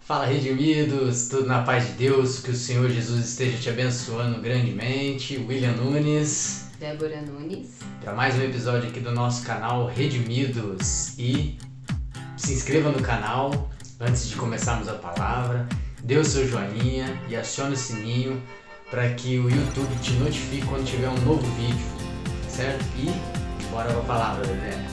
Fala, redimidos, tudo na paz de Deus, que o Senhor Jesus esteja te abençoando grandemente. William Nunes, Débora Nunes, para mais um episódio aqui do nosso canal Redimidos. E se inscreva no canal antes de começarmos a palavra, dê o seu joinha e acione o sininho para que o YouTube te notifique quando tiver um novo vídeo, certo? E bora para a palavra, Bebê.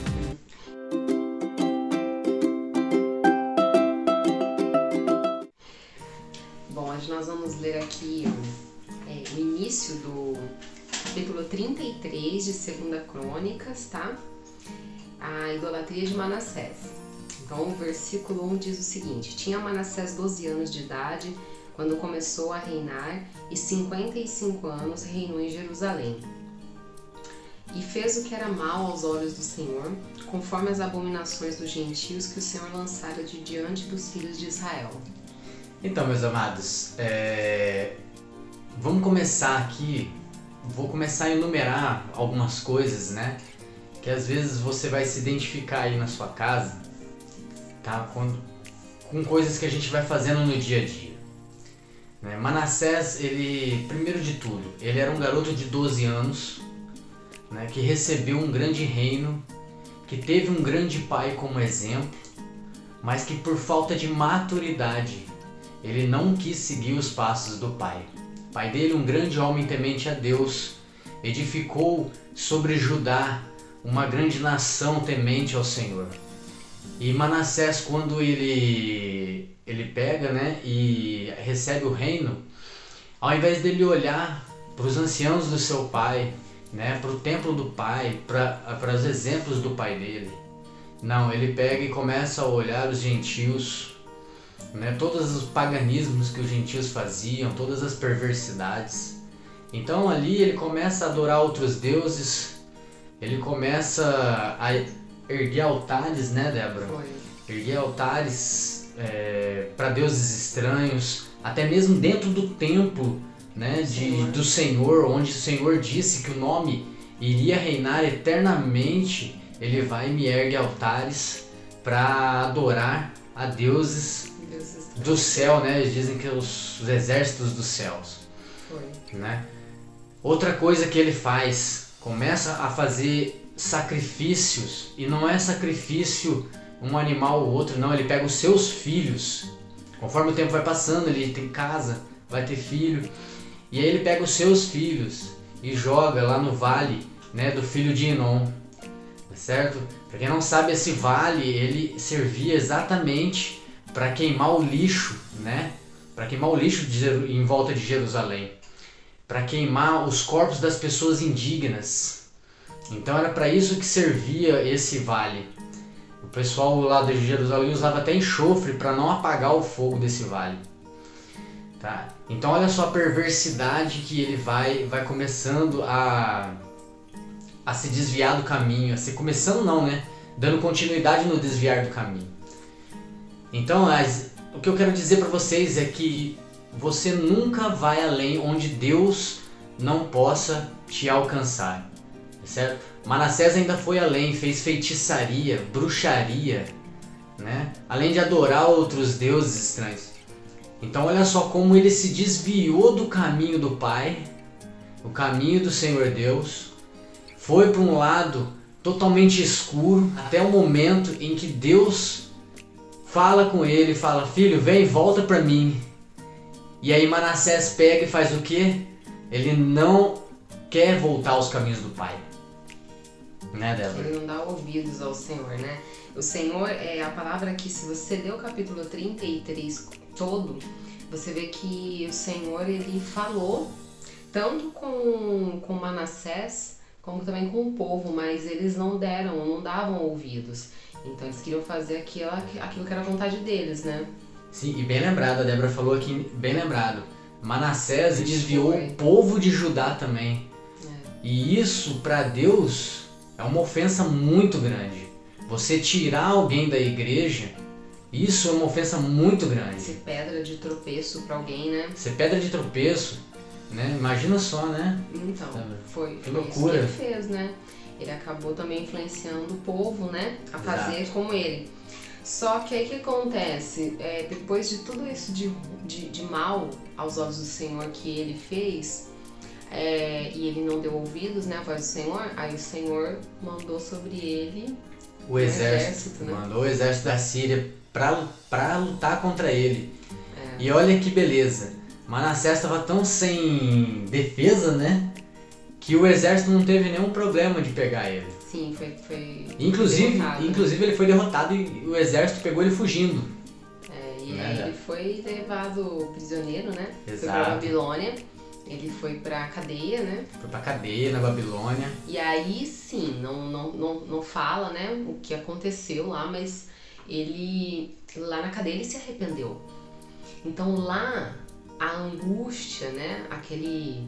Nós vamos ler aqui o início do capítulo 33 de 2 Crônicas, tá? A idolatria de Manassés. Então, o versículo 1 diz o seguinte: Tinha Manassés 12 anos de idade quando começou a reinar, e 55 anos reinou em Jerusalém. E fez o que era mal aos olhos do Senhor, conforme as abominações dos gentios que o Senhor lançara de diante dos filhos de Israel. Então, meus amados, vamos começar aqui, vou começar a enumerar algumas coisas, né? Que às vezes você vai se identificar aí na sua casa, tá? Com coisas que a gente vai fazendo no dia a dia. Né? Manassés, ele, primeiro de tudo, ele era um garoto de 12 anos, né? Que recebeu um grande reino, que teve um grande pai como exemplo, mas que por falta de maturidade, ele não quis seguir os passos do pai. O pai dele, um grande homem temente a Deus, edificou sobre Judá uma grande nação temente ao Senhor. E Manassés, quando ele pega, né, e recebe o reino, ao invés dele olhar para os anciãos do seu pai, né, para o templo do pai, para os exemplos do pai dele, não, ele pega e começa a olhar os gentios, né, todos os paganismos que os gentios faziam, todas as perversidades. Então ali ele começa a adorar outros deuses, ele começa a erguer altares, né, Débora? Foi. Erguer altares para deuses estranhos, até mesmo dentro do templo, né, do Senhor, onde o Senhor disse que o nome iria reinar eternamente. Ele vai e me ergue altares para adorar a deuses do céu, né? Eles dizem que os exércitos dos céus. Foi. Né? Outra coisa que ele faz, começa a fazer sacrifícios, e não é sacrifício um animal ou outro, não, ele pega os seus filhos, conforme o tempo vai passando, ele tem casa, vai ter filho, e aí ele pega os seus filhos e joga lá no vale, né, do filho de Enom, certo? Pra quem não sabe, esse vale, ele servia exatamente para queimar o lixo, né? Para queimar o lixo em volta de Jerusalém, para queimar os corpos das pessoas indignas. Então era para isso que servia esse vale. O pessoal lá de Jerusalém usava até enxofre para não apagar o fogo desse vale. Tá? Então olha só a perversidade que ele vai começando a se desviar do caminho, dando continuidade no desviar do caminho. Então, o que eu quero dizer para vocês é que você nunca vai além onde Deus não possa te alcançar, certo? Manassés ainda foi além, fez feitiçaria, bruxaria, né? Além de adorar outros deuses estranhos. Então olha só como ele se desviou do caminho do Pai, o caminho do Senhor Deus, foi para um lado totalmente escuro, até o momento em que Deus fala com ele, fala: filho, vem, volta para mim. E aí Manassés pega e faz o quê? Ele não quer voltar aos caminhos do pai. Né, Débora? Ele não dá ouvidos ao Senhor, né? O Senhor, a palavra que, se você ler o capítulo 33 todo, você vê que o Senhor, ele falou tanto com Manassés, como também com o povo, mas eles não davam ouvidos. Então eles queriam fazer aquilo que era a vontade deles, né? Sim, e bem lembrado, a Débora falou aqui, bem lembrado. Manassés desviou o povo de Judá também. E isso, para Deus, é uma ofensa muito grande. Você tirar alguém da igreja, isso é uma ofensa muito grande. Ser pedra de tropeço para alguém, né? Ser pedra de tropeço, né? Imagina só, né? Então, foi loucura. Isso que ele fez, né? Ele acabou também influenciando o povo, né? A fazer como ele. Só que aí o que acontece? Depois de tudo isso de mal aos olhos do Senhor que ele fez, e ele não deu ouvidos, né, à voz do Senhor, aí o Senhor mandou sobre ele o exército, né? Mandou o exército da Síria pra lutar contra ele. E olha que beleza, Manassés estava tão sem defesa, né, que o exército não teve nenhum problema de pegar ele. Sim, foi inclusive ele foi derrotado e o exército pegou ele fugindo. E aí ele foi levado prisioneiro, né? Exato. Foi pra Babilônia. Ele foi pra cadeia, né? Foi pra cadeia na Babilônia. E aí sim, não fala, né, o que aconteceu lá, mas ele, lá na cadeia, ele se arrependeu. Então lá, a angústia, né, aquele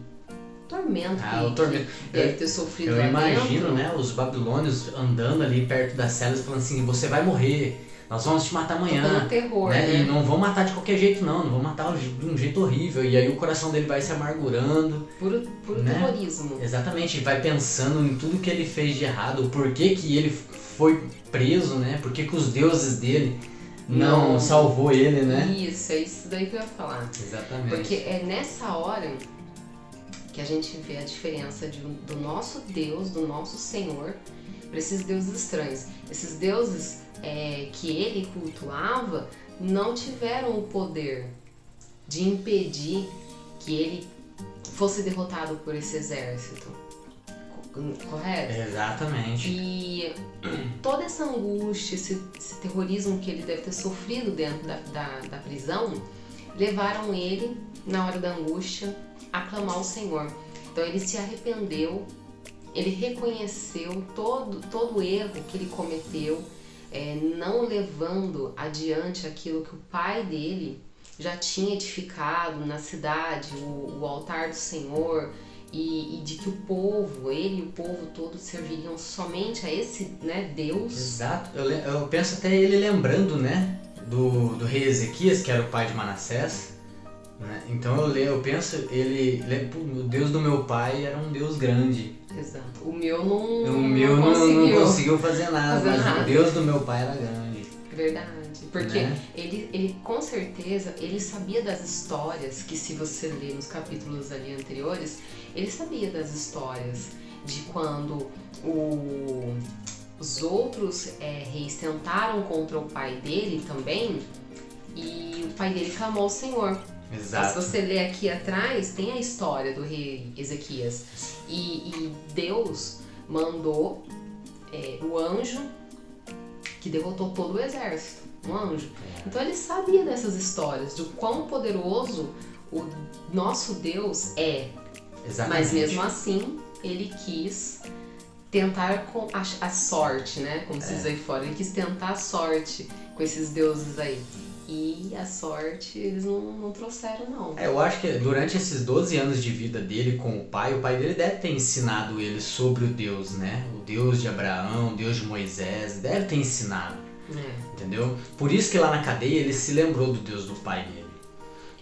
tormento que deve ter sofrido lá dentro. Eu imagino, né, os babilônios andando ali perto das celas falando assim, você vai morrer, nós vamos te matar amanhã. Tocando terror, né? E não vão matar de qualquer jeito não vão matar de um jeito horrível. E aí o coração dele vai se amargurando. Puro né? terrorismo. Exatamente, vai pensando em tudo que ele fez de errado, o porquê que ele foi preso, né? Por que os deuses dele não salvou ele, né? Isso, é isso daí que eu ia falar. Exatamente. Porque é nessa hora que a gente vê a diferença do nosso Deus, do nosso Senhor, para esses deuses estranhos. Esses deuses que ele cultuava não tiveram o poder de impedir que ele fosse derrotado por esse exército. Correto? Exatamente. E toda essa angústia, esse terrorismo que ele deve ter sofrido dentro da prisão, levaram ele, na hora da angústia, a clamar ao Senhor. Então ele se arrependeu, ele reconheceu todo o erro que ele cometeu, não levando adiante aquilo que o pai dele já tinha edificado na cidade, o altar do Senhor, e de que o povo, ele e o povo todo serviriam somente a esse, né, Deus. Exato. Eu penso até ele lembrando, né, do rei Ezequias, que era o pai de Manassés. Né? Então eu penso, o Deus do meu pai era um Deus grande. Exato. O meu não conseguiu fazer nada, mas o Deus do meu pai era grande. Verdade. Porque ele com certeza, ele sabia das histórias, que se você ler nos capítulos ali anteriores, ele sabia das histórias de quando os outros reis tentaram contra o pai dele também, e o pai dele clamou ao Senhor. Exato. Se você ler aqui atrás, tem a história do rei Ezequias. E Deus mandou o anjo que derrotou todo o exército. Um anjo. Então ele sabia dessas histórias, de quão poderoso o nosso Deus é. Exatamente. Mas mesmo assim, ele quis tentar com a sorte, né? Como se diz aí fora. Ele quis tentar a sorte com esses deuses aí. E a sorte eles não trouxeram, não. Eu acho que durante esses 12 anos de vida dele com o pai dele deve ter ensinado ele sobre o Deus, né? O Deus de Abraão, o Deus de Moisés, deve ter ensinado. Entendeu? Por isso que lá na cadeia ele se lembrou do Deus do pai dele.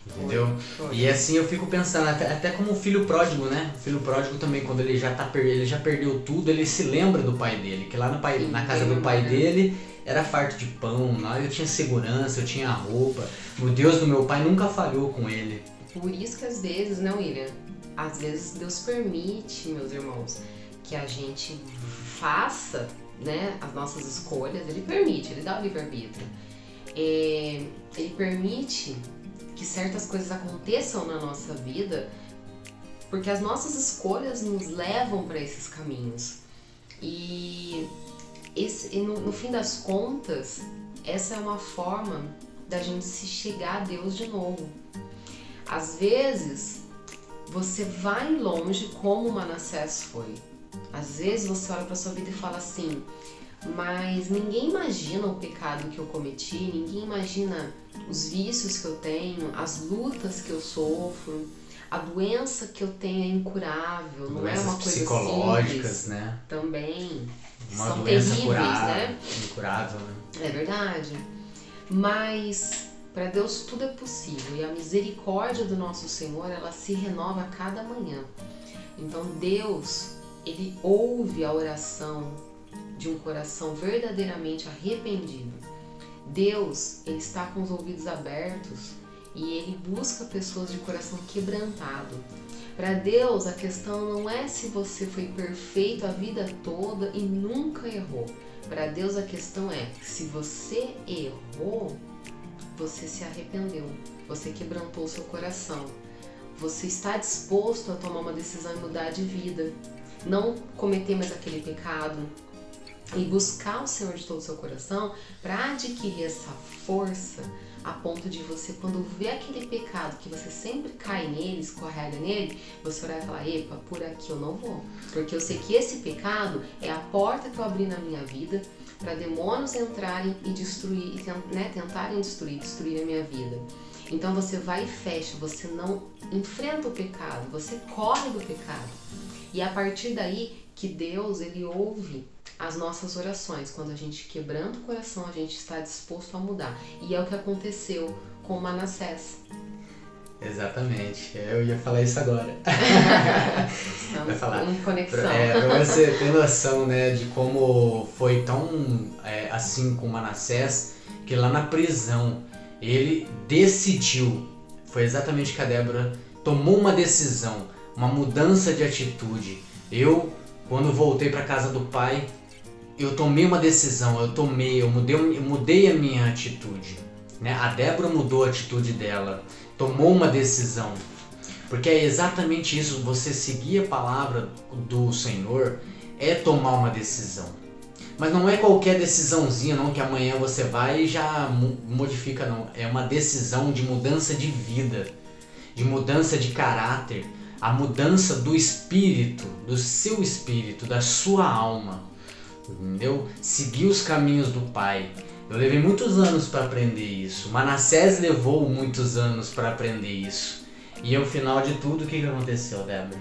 Entendeu? Foi. E assim eu fico pensando, até como o filho pródigo, né? O filho pródigo também, quando ele já perdeu tudo, ele se lembra do pai dele. Que lá na casa do pai dele era farto de pão, lá eu tinha segurança, eu tinha roupa. O Deus do meu pai nunca falhou com ele. Por isso que às vezes, né, William? Às vezes Deus permite, meus irmãos, que a gente faça, né, as nossas escolhas. Ele permite, ele dá o livre-arbítrio. Ele permite que certas coisas aconteçam na nossa vida, porque as nossas escolhas nos levam para esses caminhos. E no fim das contas, essa é uma forma da gente se chegar a Deus de novo. Às vezes, você vai longe como Manassés foi. Às vezes você olha para sua vida e fala assim, mas ninguém imagina o pecado que eu cometi, ninguém imagina os vícios que eu tenho, as lutas que eu sofro, a doença que eu tenho é incurável, não é uma coisa psicológicas, simples. Né? Também. Uma são doença terríveis, né? Incurável, né? É verdade. Mas para Deus tudo é possível e a misericórdia do nosso Senhor, ela se renova a cada manhã. Então Deus, ele ouve a oração de um coração verdadeiramente arrependido. Deus, ele está com os ouvidos abertos e ele busca pessoas de coração quebrantado. Para Deus, a questão não é se você foi perfeito a vida toda e nunca errou. Para Deus, a questão é se você errou, você se arrependeu, você quebrantou o seu coração. Você está disposto a tomar uma decisão e mudar de vida, não cometer mais aquele pecado e buscar o Senhor de todo o seu coração para adquirir essa força a ponto de você, quando vê aquele pecado que você sempre cai nele, escorrega nele, você orar e falar: epa, por aqui eu não vou, porque eu sei que esse pecado é a porta que eu abri na minha vida para demônios entrarem e destruir, tentarem destruir a minha vida. Então você vai e fecha, você não enfrenta o pecado, você corre do pecado. E a partir daí que Deus, ele ouve as nossas orações. Quando a gente quebranta o coração, a gente está disposto a mudar. E é o que aconteceu com Manassés. Exatamente, eu ia falar isso agora. Estamos em conexão. Pra você ter noção, né, de como foi tão assim com Manassés, que lá na prisão ele decidiu, foi exatamente que a Débora tomou uma decisão, uma mudança de atitude. Eu, quando voltei para casa do pai, eu tomei uma decisão, eu mudei a minha atitude, né? A Débora mudou a atitude dela, tomou uma decisão, porque é exatamente isso, você seguir a palavra do Senhor é tomar uma decisão. Mas não é qualquer decisãozinha não, que amanhã você vai e já modifica, não. É uma decisão de mudança de vida, de mudança de caráter, a mudança do espírito, do seu espírito, da sua alma. Entendeu? Seguir os caminhos do Pai. Eu levei muitos anos para aprender isso. Manassés levou muitos anos para aprender isso. E ao final de tudo, o que aconteceu, Débora?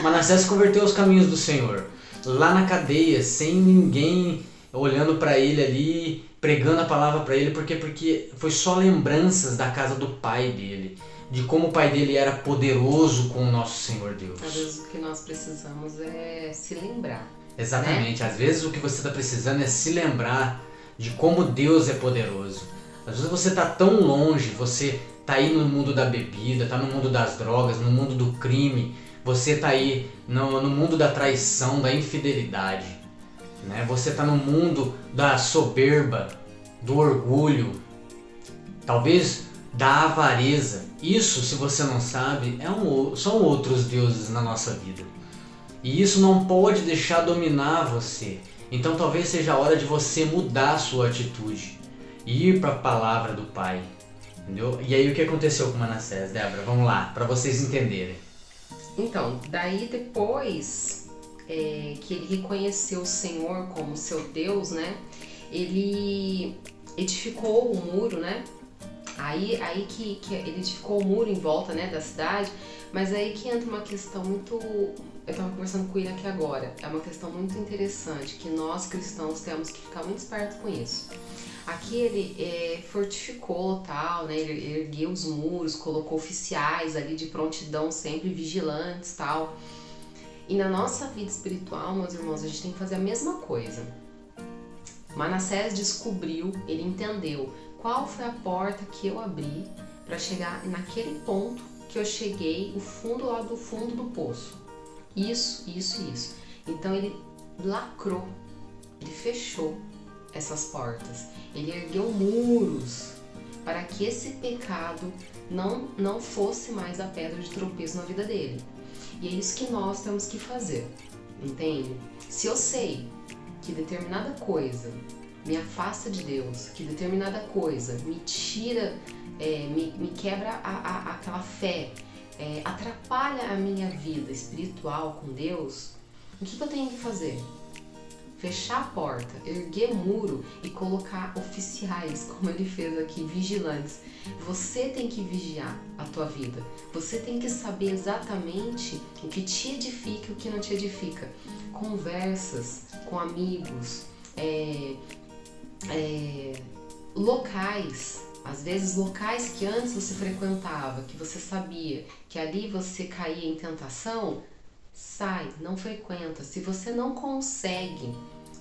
Manassés converteu aos caminhos do Senhor. Lá na cadeia, sem ninguém olhando para ele ali, pregando a palavra para ele, porque foi só lembranças da casa do pai dele, de como o pai dele era poderoso com o nosso Senhor Deus. Às vezes o que nós precisamos é se lembrar. Exatamente, né? Às vezes o que você está precisando é se lembrar de como Deus é poderoso. Às vezes você está tão longe, você está aí no mundo da bebida, está no mundo das drogas, no mundo do crime, você está aí no mundo da traição, da infidelidade, né? Você está no mundo da soberba, do orgulho, talvez da avareza. Isso, se você não sabe, são outros deuses na nossa vida. E isso não pode deixar dominar você. Então talvez seja a hora de você mudar a sua atitude e ir para a palavra do Pai. Entendeu? E aí o que aconteceu com Manassés, Débora? Vamos lá, para vocês entenderem. Então, daí depois que ele reconheceu o Senhor como seu Deus, né? Ele edificou o muro, né? Aí que ele edificou o muro em volta, né, da cidade, mas aí que entra uma questão muito... Eu estava conversando com ele aqui agora, é uma questão muito interessante, que nós cristãos temos que ficar muito espertos com isso. Aqui ele fortificou, tal, né, ele ergueu os muros, colocou oficiais ali de prontidão, sempre vigilantes, tal. E na nossa vida espiritual, meus irmãos, a gente tem que fazer a mesma coisa. Manassés descobriu, ele entendeu qual foi a porta que eu abri para chegar naquele ponto que eu cheguei, o fundo lá do fundo do poço. Isso. Então ele lacrou, ele fechou essas portas, ele ergueu muros para que esse pecado não fosse mais a pedra de tropeço na vida dele. E é isso que nós temos que fazer, entende? Se eu sei que determinada coisa me afasta de Deus, que determinada coisa me tira, me quebra aquela fé, atrapalha a minha vida espiritual com Deus, o que eu tenho que fazer? Fechar a porta, erguer muro e colocar oficiais, como ele fez aqui, vigilantes. Você tem que vigiar a tua vida. Você tem que saber exatamente o que te edifica e o que não te edifica. Conversas com amigos, locais, às vezes locais que antes você frequentava, que você sabia que ali você caía em tentação, sai, não frequenta. Se você não consegue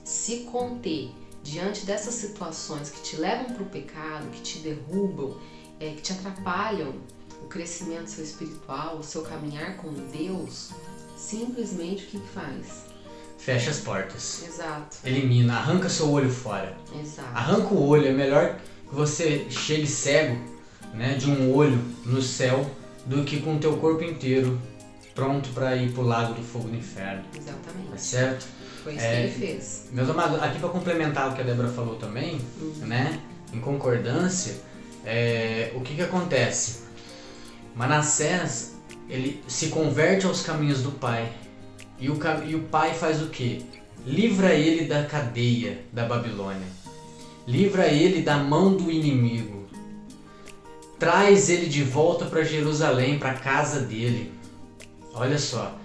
se conter diante dessas situações que te levam para o pecado, que te derrubam, que te atrapalham o crescimento seu espiritual, o seu caminhar com Deus, simplesmente o que faz? Fecha as portas. Exato. Elimina, arranca seu olho fora. Exato. Arranca o olho, é melhor que você chegue cego, né, de um olho no céu do que com o teu corpo inteiro pronto para ir pro lago do fogo do inferno. Exatamente. Tá certo? Foi isso que ele fez. Meus amados, aqui para complementar o que a Débora falou também, né, em concordância, o que acontece? Manassés, ele se converte aos caminhos do pai. E o pai faz o quê? Livra ele da cadeia da Babilônia. Livra ele da mão do inimigo. Traz ele de volta para Jerusalém, para a casa dele. Olha só.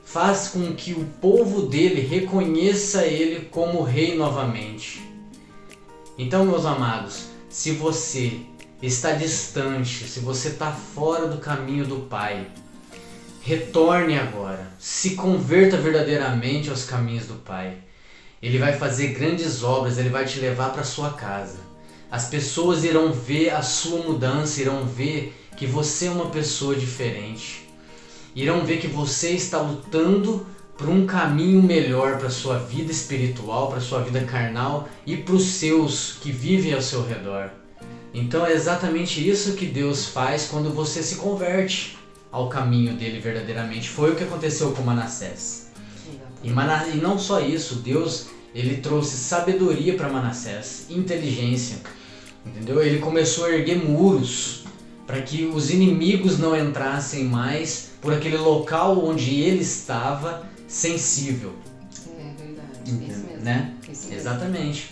Faz com que o povo dele reconheça ele como rei novamente. Então, meus amados, se você está distante, se você está fora do caminho do Pai, retorne agora, se converta verdadeiramente aos caminhos do Pai. Ele vai fazer grandes obras, ele vai te levar para sua casa. As pessoas irão ver a sua mudança, irão ver que você é uma pessoa diferente. Irão ver que você está lutando por um caminho melhor para a sua vida espiritual, para a sua vida carnal e para os seus que vivem ao seu redor. Então é exatamente isso que Deus faz quando você se converte ao caminho dele verdadeiramente. Foi o que aconteceu com Manassés. E não só isso, Deus ele trouxe sabedoria para Manassés, inteligência, entendeu? Ele começou a erguer muros para que os inimigos não entrassem mais por aquele local onde ele estava sensível. É verdade, isso mesmo. Né? Isso mesmo. Exatamente.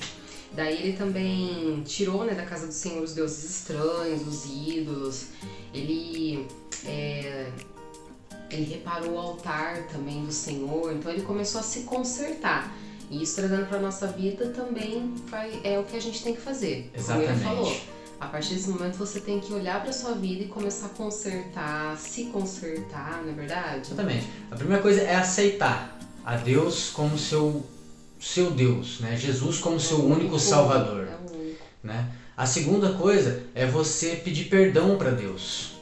Daí ele também tirou, né, da casa do Senhor os deuses estranhos, os ídolos. Ele reparou o altar também do Senhor, então ele começou a se consertar. E isso trazendo para nossa vida também é o que a gente tem que fazer. Exatamente. Como ele falou. A partir desse momento você tem que olhar para sua vida e começar a consertar, se consertar, não é verdade? Exatamente. A primeira coisa é aceitar a Deus como seu Deus, né? Jesus como seu único Salvador. É o único. Né? A segunda coisa é você pedir perdão para Deus,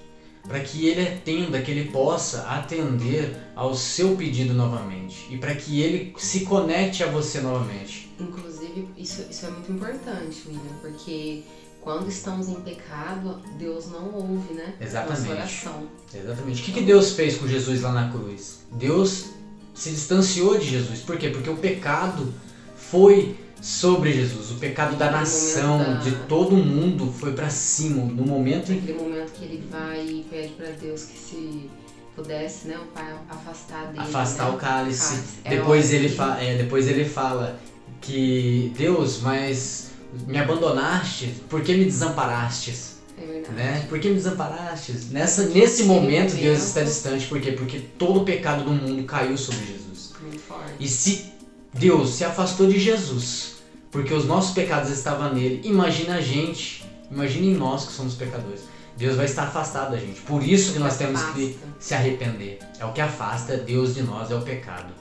para que Ele atenda, que Ele possa atender ao seu pedido novamente e para que Ele se conecte a você novamente. Inclusive, isso é muito importante, William, porque quando estamos em pecado, Deus não ouve, né? Exatamente. Nossa oração. Exatamente. O que Deus fez com Jesus lá na cruz? Deus se distanciou de Jesus. Por quê? Porque o pecado foi sobre Jesus. O pecado da nação, de todo mundo, foi para cima. No momento Naquele momento que ele vai e pede para Deus que se pudesse, né, o Pai afastar dele. Afastar, né, o cálice. Depois ele fala que Deus, mas me abandonastes, por que me desamparastes? É verdade. Né? Por que me desamparastes? Nesse momento Deus está distante. Por quê? Porque todo o pecado do mundo caiu sobre Jesus. Muito forte. E se Deus se afastou de Jesus, porque os nossos pecados estavam nele, imagina a gente, imagine nós que somos pecadores. Deus vai estar afastado da gente. Por isso que nós temos que se arrepender. É o que afasta Deus de nós, é o pecado.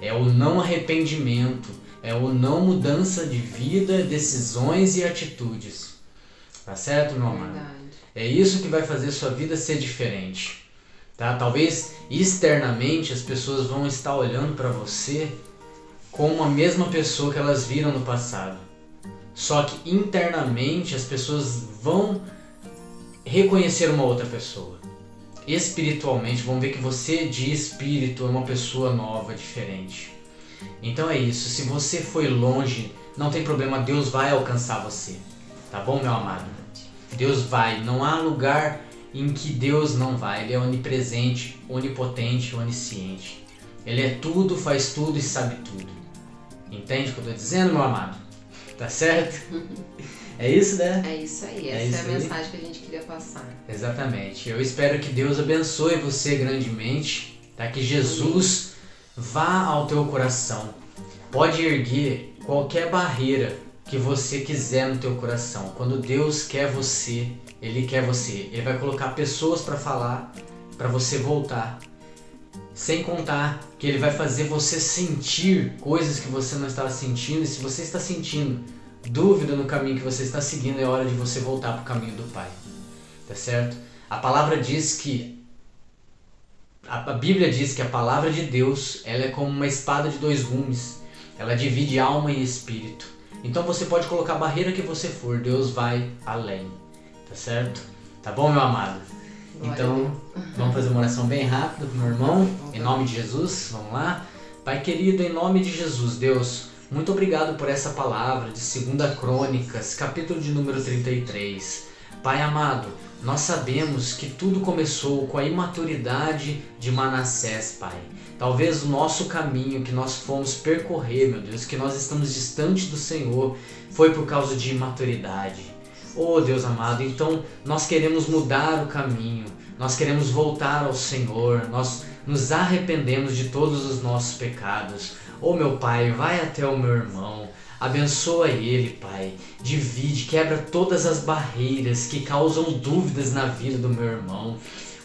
É o não arrependimento, é o não mudança de vida, decisões e atitudes. Tá certo, meu amado? Verdade. É isso que vai fazer sua vida ser diferente. Tá? Talvez externamente as pessoas vão estar olhando para você como a mesma pessoa que elas viram no passado. Só que internamente as pessoas vão reconhecer uma outra pessoa. Espiritualmente vão ver que você de espírito é uma pessoa nova, diferente. Então é isso. Se você foi longe, não tem problema, Deus vai alcançar você. Tá bom, meu amado? Deus vai. Não há lugar em que Deus não vai. Ele é onipresente, onipotente, onisciente. Ele é tudo, faz tudo e sabe tudo. Entende o que eu estou dizendo, meu amado? Tá certo? É isso, né? É isso aí. Essa é a mensagem que a gente queria passar. Exatamente. Eu espero que Deus abençoe você grandemente. Tá? Que Jesus vá ao teu coração. Pode erguer qualquer barreira que você quiser no teu coração. Quando Deus quer você, Ele quer você. Ele vai colocar pessoas para falar, para você voltar. Sem contar que ele vai fazer você sentir coisas que você não estava sentindo. E se você está sentindo dúvida no caminho que você está seguindo, é hora de você voltar para o caminho do Pai. Tá certo? A palavra diz que a Bíblia diz que a palavra de Deus, ela é como uma espada de 2 gumes. Ela divide alma e espírito. Então você pode colocar a barreira que você for, Deus vai além. Tá certo? Tá bom, meu amado? Então, vamos fazer uma oração bem rápida pro meu irmão, em nome de Jesus. Vamos lá? Pai querido, em nome de Jesus, Deus, muito obrigado por essa palavra de 2 Crônicas, capítulo de número 33. Pai amado, nós sabemos que tudo começou com a imaturidade de Manassés, Pai. Talvez o nosso caminho que nós fomos percorrer, meu Deus, que nós estamos distante do Senhor, foi por causa de imaturidade. Oh Deus amado, então nós queremos mudar o caminho, nós queremos voltar ao Senhor, nós nos arrependemos de todos os nossos pecados. Oh meu Pai, vai até o meu irmão, abençoa ele, Pai, divide, quebra todas as barreiras que causam dúvidas na vida do meu irmão.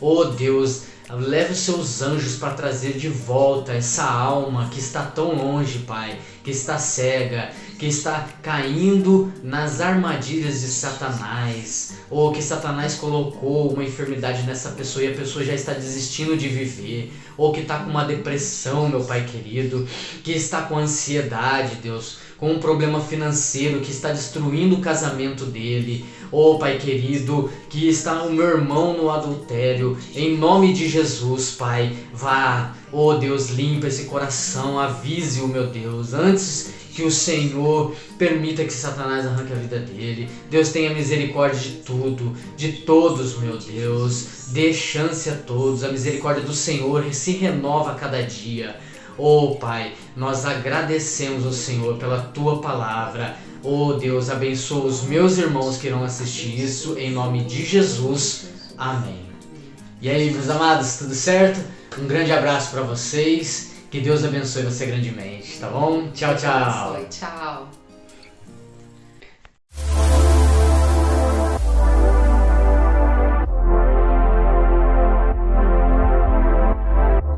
Oh Deus, leve os seus anjos para trazer de volta essa alma que está tão longe, Pai, que está cega, que está caindo nas armadilhas de Satanás, ou que Satanás colocou uma enfermidade nessa pessoa e a pessoa já está desistindo de viver, ou que está com uma depressão, meu Pai querido, que está com ansiedade, Deus, com um problema financeiro que está destruindo o casamento dele, ou Pai querido, que está o meu irmão no adultério. Em nome de Jesus, Pai, vá, oh Deus, limpa esse coração, avise-o, meu Deus, antes que o Senhor permita que Satanás arranque a vida dele. Deus, tenha misericórdia de tudo, de todos, meu Deus. Dê chance a todos. A misericórdia do Senhor se renova a cada dia. Oh Pai, nós agradecemos ao Senhor pela Tua palavra. Oh Deus, abençoa os meus irmãos que irão assistir isso. Em nome de Jesus. Amém. E aí, meus amados, tudo certo? Um grande abraço para vocês. Que Deus abençoe você grandemente, tá bom? Tchau, tchau. Tchau.